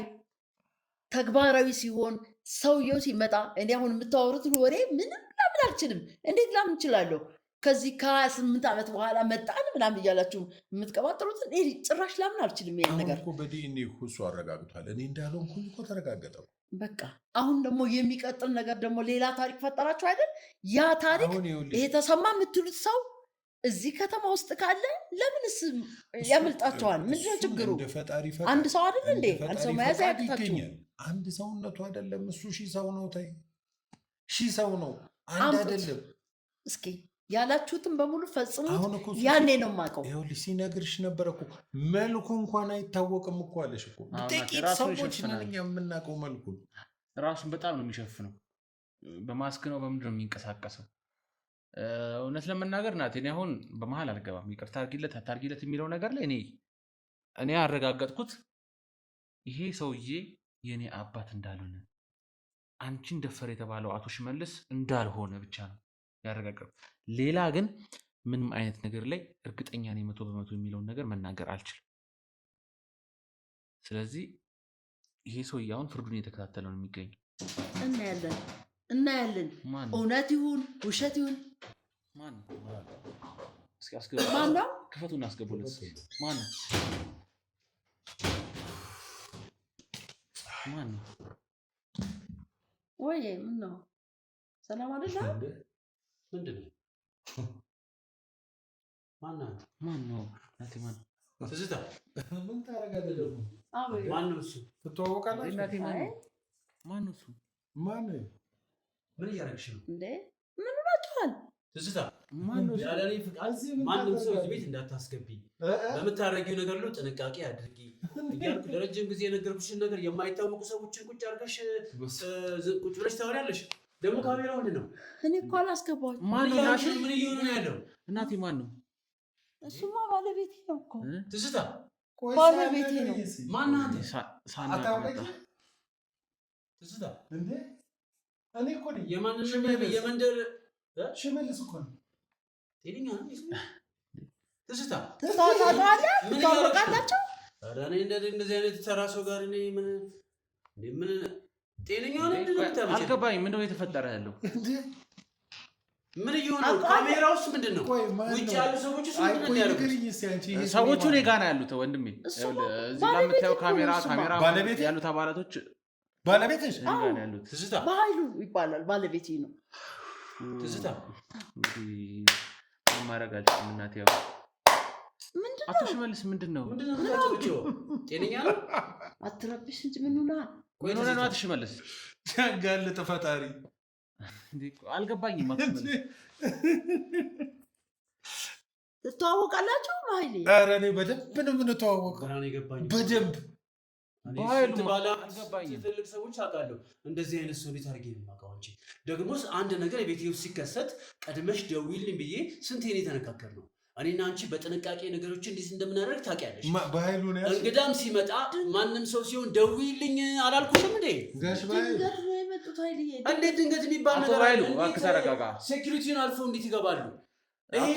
ተግባራዊ ሲሆን ሰውየው ሲመጣ እኔ አሁን የምታወሩትን ወሬ ምንም ላምን አልችልም። እንዴት ላምን እችላለሁ? ከዚህ ከ28 ዓመት በኋላ መጣን ምናምን እያላችሁ የምትቀባጥሩትን ጭራሽ ላምን አልችልም። ይሄን ነገር እኮ በዲኤንኤ እሱ አረጋግጧል። እኔ እንዳልሆንኩኝ እኮ ተረጋገጠ። በቃ አሁን ደግሞ የሚቀጥል ነገር ደግሞ ሌላ ታሪክ ፈጠራችሁ አይደል? ያ ታሪክ ይሄ ተሰማ የምትሉት ሰው እዚህ ከተማ ውስጥ ካለ ለምንስ ያመልጣቸዋል? ምንድነው ችግሩ? አንድ ሰው አይደል እንዴ? አንድ ሰው መያዝ ያቅታችሁ? አንድ ሰውነቱ አይደለም እሱ 1000 ሰው ነው። ታይ 1000 ሰው ነው፣ አንድ አይደለም። እስኪ ያላችሁትን በሙሉ ፈጽሙ። ያኔ ነው የማውቀው። ይኸውልሽ ሲነግርሽ ነበር እኮ መልኩ እንኳን አይታወቅም እኮ አለሽ እኮ። ጥቂት ሰዎች ነን እኛ የምናውቀው መልኩን። ራሱን በጣም ነው የሚሸፍነው። በማስክ ነው በምንድን ነው የሚንቀሳቀሰው? እውነት ለመናገር ናት እኔ አሁን በመሀል አልገባም። ይቅርታ አድርጊለት አታርጊለት የሚለው ነገር ላይ እኔ ያረጋገጥኩት ይሄ ሰውዬ የኔ አባት እንዳልሆነ አንቺን ደፈር የተባለው አቶ ሽመልስ እንዳልሆነ ብቻ ነው ያረጋገጥኩት። ሌላ ግን ምንም አይነት ነገር ላይ እርግጠኛ ነኝ 100% የሚለውን ነገር መናገር አልችልም። ስለዚህ ይሄ ሰውዬ አሁን ፍርዱን እየተከታተለ ነው የሚገኘው። እናያለን እውነት ይሁን ውሸት ይሁን። ማን ነው? ክፈቱን አስገቡለት። ማን ነው? ወይ ምን ነው? ሰላም አይደለም? ምንድን ነው? ማን ነው? ትዝታ ምን ታረጋለህ ደግሞ? ማን ነው እሱ? ትተዋወቃላችሁ? ማን ነው እሱ? ምን እያደረግሽ ነው እንዴ? ምን ሆናችኋል? ትዝታ ያለኔ ፍቃድ ማንም ሰው እዚህ ቤት እንዳታስገቢ፣ በምታደርጊው ነገር ሁሉ ጥንቃቄ አድርጊ እያልኩ ለረጅም ጊዜ የነገርኩሽን ነገር የማይታወቁ ሰዎችን ቁጭ አድርገሽ ቁጭ ብለሽ ታወሪያለሽ። ደግሞ ካሜራው ምንድን ነው? እኔ እኮ አላስገባሁም። ምን እየሆነ ነው ያለው? እናቴ ማን ነው? እሱማ ባለቤቴ ነው እኮ። ትዝታ ባለቤቴ ነው። ማን አንተ? ትዝታ እንዴ እኔ እኮ ነኝ። የመንደር ሽመልስ እኮ ነው። ጤነኛ ነው ትዝታ? ታውቃላችሁ? ኧረ እኔ እንደዚህ አይነት ተራ ሰው ጋር እኔ ምን ጤነኛ ነው? አልገባኝም። ምንድነው የተፈጠረ ያለው? ምን እየሆነ ነው? ካሜራ ውስጥ ምንድን ነው? ውጭ ያሉ ሰዎች ምንድን ነው ያሉት? ሰዎቹ እኔ ጋር ነው ያሉት ወንድሜ። እዚህ ጋር የምታየው ካሜራ ያሉት አባላቶች ባለቤትሽ ያሉት ትዝታ በኃይሉ ይባላል። ባለቤቴ ነው። ትዝታ ማድረግ አልችልም እናቴ። ያው አቶ ሽመልስ ምንድን ነው ጤነኛ ነው? አትረብሽ እንጂ ምን ሆነሃል? ምን ሆነ ነው አቶ ሽመልስ? ያጋለጠ ፈጣሪ አልገባኝም። ትተዋወቃላችሁ? ኃይሌ ኧረ እኔ በደንብ ነው የምንተዋወቀው። በደንብ ትልቅ ሰዎች አውቃለሁ። እንደዚህ አይነት ሰው ቤት አድርጌ ነው የማውቀው። አንቺ ደግሞስ አንድ ነገር ቤቴ ውስጥ ሲከሰት ቀድመሽ ደውይልኝ ብዬ ስንቴ ነው የተነጋገርነው? እኔና አንቺ በጥንቃቄ ነገሮችን እንዴት እንደምናደርግ ታውቂያለሽ። እንግዳም ሲመጣ ማንም ሰው ሲሆን ደውይልኝ አላልኩሽም እንዴ? እንዴት ድንገት የሚባል ነገር አለ? ሴኩሪቲውን አልፈው እንዴት ይገባሉ? ይሄ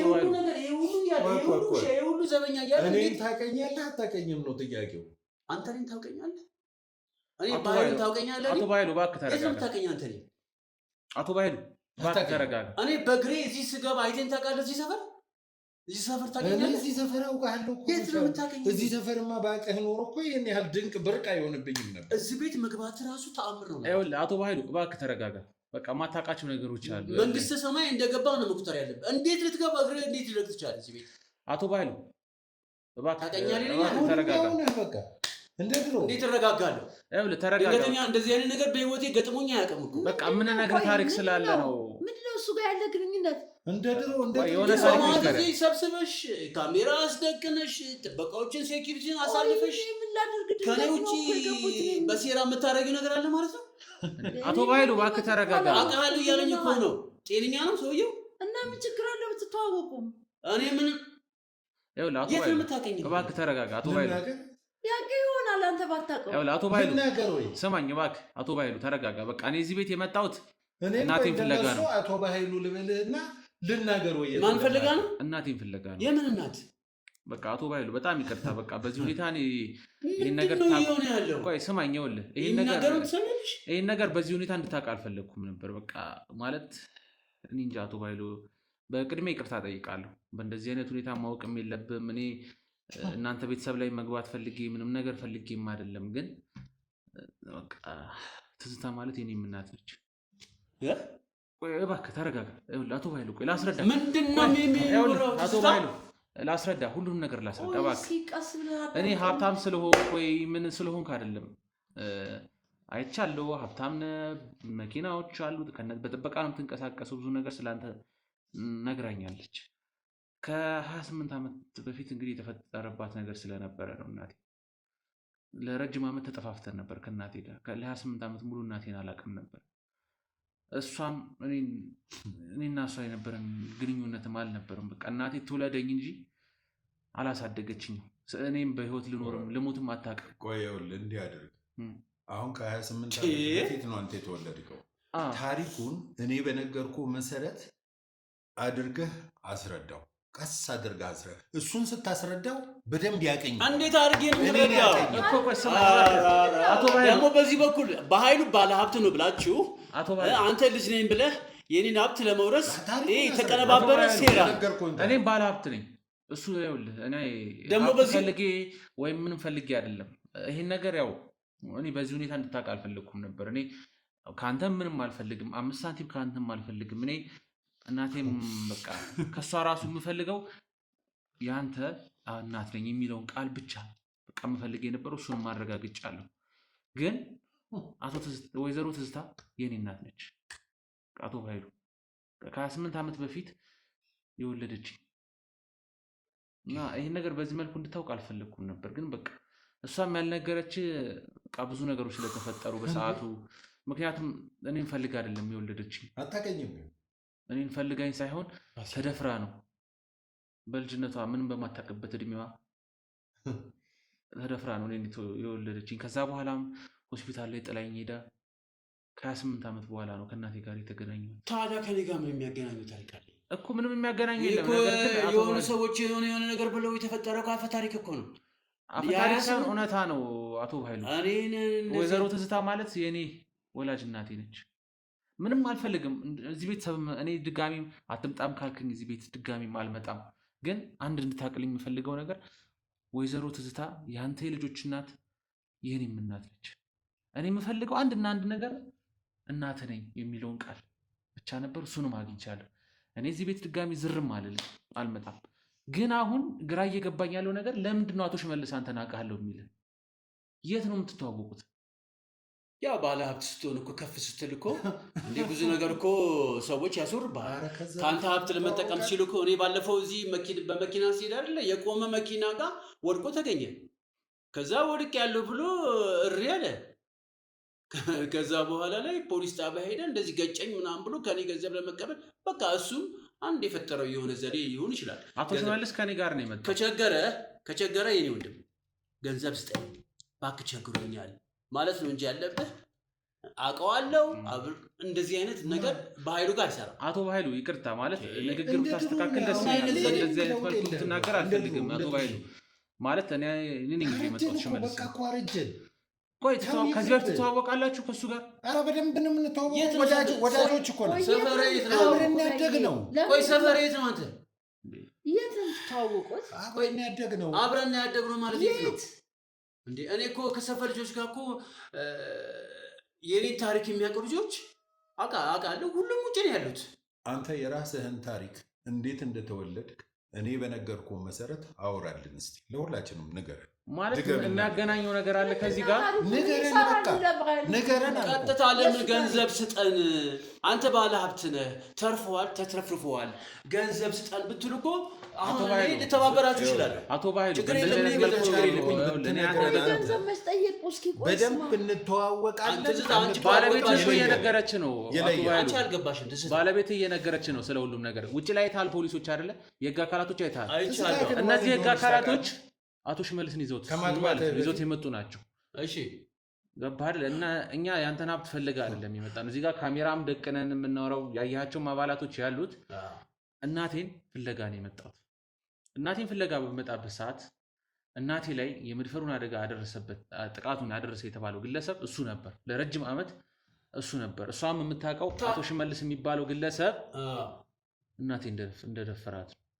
ሁሉ ዘበኛ እያለ እኔን ታውቀኛለህ አታውቀኝም ነው ጥያቄው። አንተ እኔን ታውቀኛለህ? እኔ ባይሉን ታውቀኛለህ? አቶ ባይሉ እባክህ ተረጋጋ። የት ነው የምታውቀኝ አንተ? አቶ ባይሉ እባክህ ተረጋጋ። እኔ በእግሬ እዚህ ስገባ አይተኸኝ ታውቃለህ? እዚህ ሰፈር ታውቀኛለህ? እዚህ ሰፈር አውቃለሁ እኮ። የት ነው የምታውቀኝ? እዚህ ሰፈርማ ባውቅህ ኖሮ እኮ ይሄን ያህል ድንቅ ብርቅ አይሆንብኝም ነበር። እዚህ ቤት መግባት ራሱ ተአምር ነው። ይኸውልህ አቶ ባይሉ እባክህ ተረጋጋ። በቃ የማታውቃቸው ነገሮች አሉ። መንግስተ ሰማይ እንደገባ ነው መቁጠር ያለብህ። እንዴት ልትገባ እግርህ እንዴት ልደርስ ትችላለህ እዚህ ቤት? አቶ ባይሉ እባክህ ታውቀኛለህ? ተረጋጋ። በቃ እንዴት ተረጋጋለሁ? ይኸውልህ ተረጋጋ። ድንገተኛ እንደዚህ አይነት ነገር በህይወቴ ገጥሞኝ አያውቅም እኮ። በቃ ምን ነገር ታሪክ ስላለ ነው። ምንድነው እሱ ጋር ያለ ግንኙነት? እንደ ድሮ የሆነ ታሪክ ነገር ሰብስበሽ ካሜራ አስደቅነሽ ጥበቃዎችን ሴኪሪቲን አሳልፈሽ ከኔ ውጪ በሴራ የምታደርጊው ነገር አለ ማለት ነው። አቶ ባይሉ እባክህ ተረጋጋ። አውቃለሁ እያለኝ እኮ ነው። ጤነኛ ነው ሰውየው? እና ምን ችግር አለው ብትተዋወቁም? እኔ ምን ይኸውልህ አቶ ባይሉ እባክህ ተረጋጋ። አቶ ባይሉ ያውቅ ይሆናል አንተ ባታውቀው። ይኸውልህ አቶ ባይሉ ስማኝ እባክህ አቶ ባይሉ ተረጋጋ። በቃ እኔ እዚህ ቤት የመጣሁት እናቴን ፍለጋ ነው። አቶ ባይሉ ልበልህና ልናገር ወይ ማን ፍለጋ ነው? እናቴን ፍለጋ ነው። የምን እናት? በቃ አቶ ባይሉ በጣም ይቅርታ። በቃ በዚህ ሁኔታ እኔ ይሄን ነገር ቆይ ስማኝ፣ ይኸውልህ ይሄን ነገር በዚህ ሁኔታ እንድታውቅ አልፈለግኩም ነበር። በቃ ማለት እኔ እንጃ አቶ ባይሉ በቅድሜ ይቅርታ ጠይቃለሁ። በእንደዚህ አይነት ሁኔታ ማወቅም የለብም። እኔ እናንተ ቤተሰብ ላይ መግባት ፈልጌ ምንም ነገር ፈልጌም አይደለም። ግን በቃ ትዝታ ማለት የኔም እናት ነች። ቆይ እባክህ ተረጋጋ። ይኸውልህ አቶ ባይሉ ቆይ ላስረዳ። ምንድነው የሚወራው? አቶ ባይሉ ላስረዳ፣ ሁሉንም ነገር ላስረዳ እባክህ። እኔ ሀብታም ስለሆንኩ ወይ ምን ስለሆንኩ አይደለም። አይቻለሁ፣ ሀብታም ነህ፣ መኪናዎች አሉ፣ በጥበቃ ነው የምትንቀሳቀሰው። ብዙ ነገር ስለአንተ ነግራኛለች። ከ28 ዓመት በፊት እንግዲህ የተፈጠረባት ነገር ስለነበረ ነው እናቴ። ለረጅም ዓመት ተጠፋፍተን ነበር ከእናቴ ጋር። ለ28 ዓመት ሙሉ እናቴን አላውቅም ነበር። እሷም እኔና እሷ የነበረን ግንኙነትም አልነበርም። በቃ እናቴ ትውለደኝ እንጂ አላሳደገችኝም። እኔም በህይወት ልኖርም ልሞትም አታውቅም። ቆይ ይኸውልህ እንዲህ አድርግ። አሁን ከ28 ዓመት በፊት ነው አንተ የተወለድከው። ታሪኩን እኔ በነገርኩ መሰረት አድርገህ አስረዳው። ቀስ አድርገህ አስረዳው። እሱን ስታስረዳው በደንብ ያቀኝ። እንዴት አድርጌ ነው የምረዳው? ደግሞ በዚህ በኩል በኃይሉ ባለ ሀብት ነው ብላችሁ አንተ ልጅ ነኝ ብለህ የኔን ሀብት ለመውረስ የተቀነባበረ ሴራ። እኔም ባለ ሀብት ነኝ። እሱ ይኸውልህ እኔ ደግሞ በዚህ ፈልጌ ወይም ምንም ፈልጌ አይደለም። ይሄን ነገር ያው እኔ በዚህ ሁኔታ እንድታውቅ አልፈልግኩም ነበር። እኔ ከአንተም ምንም አልፈልግም፣ 5 ሳንቲም ከአንተም አልፈልግም። እኔ እናቴም በቃ ከሷ ራሱ የምፈልገው ያንተ እናት ነኝ የሚለውን ቃል ብቻ በቃ የምፈልግ የነበረው እሱን ማረጋግጫለሁ። ግን ወይዘሮ ትዝታ የኔ እናት ነች። አቶ ባይሉ ከ28 ዓመት በፊት የወለደች እና ይሄን ነገር በዚህ መልኩ እንድታውቅ አልፈለግኩም ነበር። ግን በቃ እሷም ያልነገረች በቃ ብዙ ነገሮች ስለተፈጠሩ በሰዓቱ። ምክንያቱም እኔን ፈልጋ አይደለም የወለደች። አታውቀኝም። እኔን ፈልጋኝ ሳይሆን ተደፍራ ነው። በልጅነቷ ምንም በማታውቅበት እድሜዋ ተደፍራ ነው እኔን የወለደችኝ። ከዛ በኋላም ሆስፒታል ላይ ጥላኝ ሄዳ ከ28 ዓመት በኋላ ነው ከእናቴ ጋር የተገናኘው። ታዲያ ከኔ ጋር ምን የሚያገናኘው ታሪክ አለ እኮ? ምንም የሚያገናኘው የለም። የሆኑ ሰዎች የሆነ ነገር ብለው የተፈጠረው አፈ ታሪክ እኮ ነው። አፈ ታሪክ ሳይሆን እውነታ ነው አቶ ኃይሉ። ወይዘሮ ትዝታ ማለት የእኔ ወላጅ እናቴ ነች። ምንም አልፈልግም እዚህ ቤት እኔ ድጋሚ አትምጣም ካልክኝ እዚህ ቤት ድጋሚ አልመጣም። ግን አንድ እንድታቅልኝ የምፈልገው ነገር ወይዘሮ ትዝታ የአንተ የልጆች እናት የኔም እናት ነች። እኔ የምፈልገው አንድና አንድ ነገር እናት ነኝ የሚለውን ቃል ብቻ ነበር። እሱንም አግኝቻለሁ። እኔ እዚህ ቤት ድጋሚ ዝርም አልመጣም። ግን አሁን ግራ እየገባኝ ያለው ነገር ለምንድን ነው አቶ ሽመልስ አንተን አውቃለሁ የሚል? የት ነው የምትተዋወቁት? ያው ባለ ሀብት ስትሆን እኮ ከፍ ስትል እኮ እንዴ ብዙ ነገር እኮ ሰዎች ያስወርብሃል። ከአንተ ሀብት ለመጠቀም ሲሉ እኮ እኔ ባለፈው እዚህ በመኪና ሲሄድ አይደለ የቆመ መኪና ጋር ወድቆ ተገኘ። ከዛ ወድቅ ያለው ብሎ እሪ አለ። ከዛ በኋላ ላይ ፖሊስ ጣቢያ ሄደ። እንደዚህ ገጨኝ ምናምን ብሎ ከኔ ገንዘብ ለመቀበል በቃ እሱም አንድ የፈጠረው የሆነ ዘዴ ሊሆን ይችላል። አቶ ሽመልስ ከኔ ጋር ነው የመጣው። ከቸገረ የኔ ወንድም ገንዘብ ስጠኝ እባክህ ቸግሮኛል ማለት ነው እንጂ ያለብህ አውቀዋለሁ። እንደዚህ አይነት ነገር በኃይሉ ጋር አይሰራም። አቶ በኃይሉ ይቅርታ ማለት ንግግር ብታስተካክል ደስ ይላል። እንደዚህ አይነት መልኩ እንድትናገር አልፈልግም አቶ በኃይሉ ማለት እኔ ነኝ እንጂ የመጣሁት ሽመልስ። በቃ እኮ አረጀን። ቆይ ከዚህ በፊት ትተዋወቃላችሁ ከእሱ ጋር? ኧረ በደንብ ነው የምንተዋወቀው። ወዳጆች እኮ ነው። ሰፈር የት ነው? አብረን ያደግነው። ቆይ ሰፈር የት ነው? አንተ የት ነው የምትተዋወቁት? አብረን ያደግነው። አብረን ያደግነው ማለት የት ነው እንዴ? እኔ እኮ ከሰፈር ልጆች ጋር እኮ የኔን ታሪክ የሚያውቁ ልጆች አውቃለሁ። ሁሉም ውጭ ነው ያሉት። አንተ የራስህን ታሪክ እንዴት እንደተወለድክ እኔ በነገርኩህ መሰረት አውራልን እስቲ። ለሁላችንም ንገረን። ማለት የሚያገናኘው ነገር አለ ከዚህ ጋር ንገረን። ቀጥታ ለምን ገንዘብ ስጠን፣ አንተ ባለ ሀብት ነህ፣ ተርፈዋል፣ ተትረፍርፈዋል፣ ገንዘብ ስጠን ብትሉ እኮ አሁን እኔ ልተባበራችሁ ይችላል። አቶ ባይሉ በደንብ እንተዋወቃለን። ባለቤትሽ እየነገረች ነው። አንቺ አልገባሽም። ባለቤት እየነገረች ነው ስለ ሁሉም ነገር። ውጭ ላይ አይተሃል፣ ፖሊሶች አይደለ የህግ አካላቶች አይተሃል። አይቻለሁ። እነዚህ የህግ አካላቶች አቶ ሽመልስን ይዞት የመጡ ናቸው። እሺ ገባህ አይደል? እና እኛ ያንተን ሀብት ፈልጋ አይደለም የመጣነው። እዚህ ጋር ካሜራም ደቅነን የምናወራው ያያቸውም አባላቶች ያሉት እናቴን ፍለጋ ነው የመጣሁት። እናቴን ፍለጋ በመጣበት ሰዓት እናቴ ላይ የመድፈሩን አደጋ ያደረሰበት ጥቃቱን ያደረሰ የተባለው ግለሰብ እሱ ነበር። ለረጅም ዓመት እሱ ነበር። እሷም የምታውቀው አቶ ሽመልስ የሚባለው ግለሰብ እናቴ እንደደፈራት ነው።